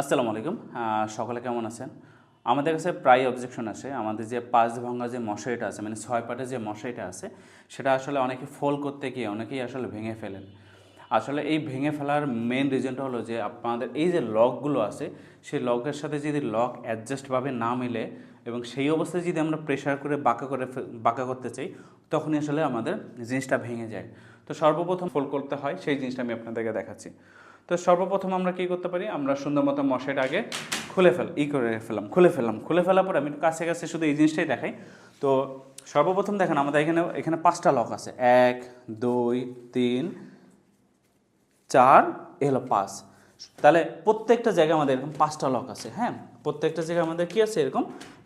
আসসালামু আলাইকুম। সকলে কেমন আছেন? আমাদের কাছে প্রায় অবজেকশন আসে আমাদের যে ৫ ভাঙা যে মশারিটা আছে, মানে ৬ পাটের যে মশারিটা আছে, সেটা আসলে অনেকে ফোল করতে গিয়ে অনেকেই আসলে ভেঙে ফেলেন। আসলে এই ভেঙে ফেলার মেন রিজনটা হলো যে আপনাদের এই যে লকগুলো আছে, সেই লকের সাথে যদি লক অ্যাডজাস্টভাবে না মিলে এবং সেই অবস্থায় যদি আমরা প্রেশার করে বাঁকা করতে চাই, তখনই আসলে আমাদের জিনিসটা ভেঙে যায়। তো সর্বপ্রথম ফোল করতে হয়, সেই জিনিসটা আমি আপনাদেরকে দেখাচ্ছি। তো সর্বপ্রথম আমরা কী করতে পারি, আমরা সুন্দর মতো মশারিটা আগে খুলে ফেলার পর আমি একটু কাছে কাছে শুধু এই জিনিসটাই দেখাই। তো সর্বপ্রথম দেখেন আমাদের এখানে 5টা লক আছে, 1 2 3 4, এ হলো 5। তাহলে প্রত্যেকটা জায়গায় আমাদের এরকম 5টা লক আছে। হ্যাঁ, প্রত্যেকটা জায়গায় আমাদের কী আছে, এরকম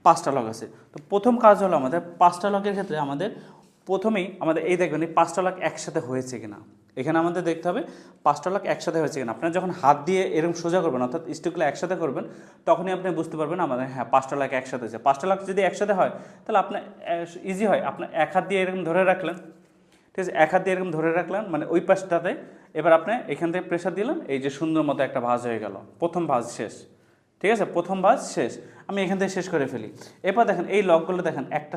5টা লক আছে। তো প্রথম কাজ হলো আমাদের 5টা লকের ক্ষেত্রে প্রথমেই আমাদের এই দেখবেন এই 5টা লক একসাথে হয়েছে কিনা, এখানে আমাদের দেখতে হবে 5টা লক একসাথে হয়েছে কিনা। আপনারা যখন হাত দিয়ে এরকম সোজা করবেন, অর্থাৎ স্টিকগুলো একসাথে করবেন, তখনই আপনি বুঝতে পারবেন আমাদের হ্যাঁ 5টা লক একসাথে হয়েছে। 5টা লক যদি একসাথে হয় তাহলে আপনার ইজি হয়, আপনার এক হাত দিয়ে এরকম ধরে রাখলেন, ঠিক আছে, এক হাত দিয়ে এরকম ধরে রাখলেন, মানে ওই পাশটাতে। এবার আপনি এখান থেকে প্রেশার দিলেন, এই যে সুন্দর মতো একটা ভাঁজ হয়ে গেল, প্রথম ভাঁজ শেষ। ঠিক আছে, প্রথম ভাঁজ শেষ, আমি এখান থেকে শেষ করে ফেলি। এরপর দেখেন এই লকগুলো দেখেন, একটা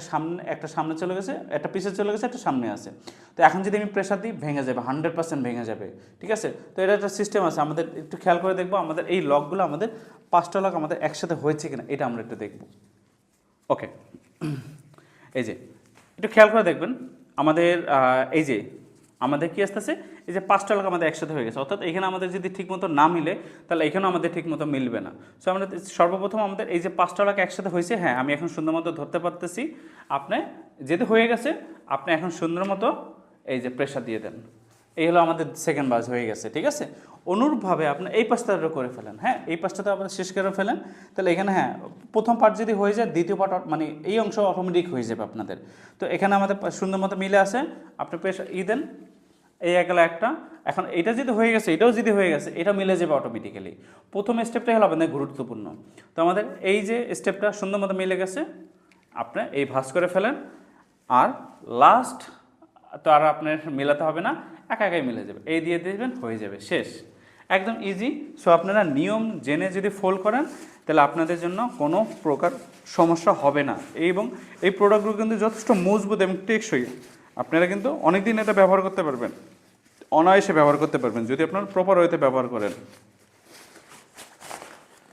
সামনে চলে গেছে, একটা পিছে চলে গেছে, একটা সামনে আছে। তো এখন যদি আমি প্রেশার দিই, ভেঙে যাবে, 100% ভেঙে যাবে। ঠিক আছে, তো এটা একটা সিস্টেম আছে আমাদের, একটু খেয়াল করে দেখবো আমাদের এই লকগুলো, আমাদের 5টা লক আমাদের একসাথে হয়েছে কিনা, এটা আমরা একটু দেখব। ওকে, এই যে একটু খেয়াল করে দেখবেন আমাদের এই যে আমাদের কি আসতেছে, এই যে 5টা লক আমাদের একসাথে হয়ে গেছে। অর্থাৎ এখানে আমাদের যদি ঠিকমতো না মিলে, তাহলে এখানেও আমাদের ঠিকমতো মিলবে না। সো আমরা সর্বপ্রথম আমাদের এই যে 5টা লক একসাথে হয়েছে, হ্যাঁ আমি এখন সুন্দর মতো ধরতে পারতেছি। আপনি যেহেতু হয়ে গেছে, আপনি এখন সুন্দর মতো এই যে প্রেশার দিয়ে দেন, এই হলো আমাদের সেকেন্ড বাজ হয়ে গেছে। ঠিক আছে, অনুরূপভাবে আপনি এই পাশটারও করে ফেলেন। হ্যাঁ, এই পাশটাতে আপনার শেষ করে ফেলেন, তাহলে এখানে হ্যাঁ প্রথম পার্ট যদি হয়ে যায়, দ্বিতীয় পার্ট মানে এই অংশ অটোমেটিক হয়ে যাবে আপনাদের। তো এখানে আমাদের সুন্দর মতো মিলে আসে, আপনি প্রেশার দেন, এই গেল একটা। এখন এটা যদি হয়ে গেছে, এটাও যদি হয়ে গেছে, এটা মিলে যাবে অটোমেটিক্যালি। প্রথম স্টেপটাই হলো আপনাদের গুরুত্বপূর্ণ। তো আমাদের এই যে স্টেপটা সুন্দর মতো মিলে গেছে, আপনি এই ভাঁজ করে ফেলেন। আর লাস্ট তো আর আপনার মেলাতে হবে না, একা একাই মিলে যাবে, এই দিয়ে দেবেন, হয়ে যাবে, শেষ, একদম ইজি। সো আপনারা নিয়ম জেনে যদি ফোল্ড করেন, তাহলে আপনাদের জন্য কোনো প্রকার সমস্যা হবে না। এবং এই প্রোডাক্টগুলো কিন্তু যথেষ্ট মজবুত এবং টেকসই। আপনারা কিন্তু অনেক দিন এটা ব্যবহার করতে পারবেন, অনায়াসে ব্যবহার করতে পারবেন যদি আপনারা প্রপার ওয়েতে ব্যবহার করেন।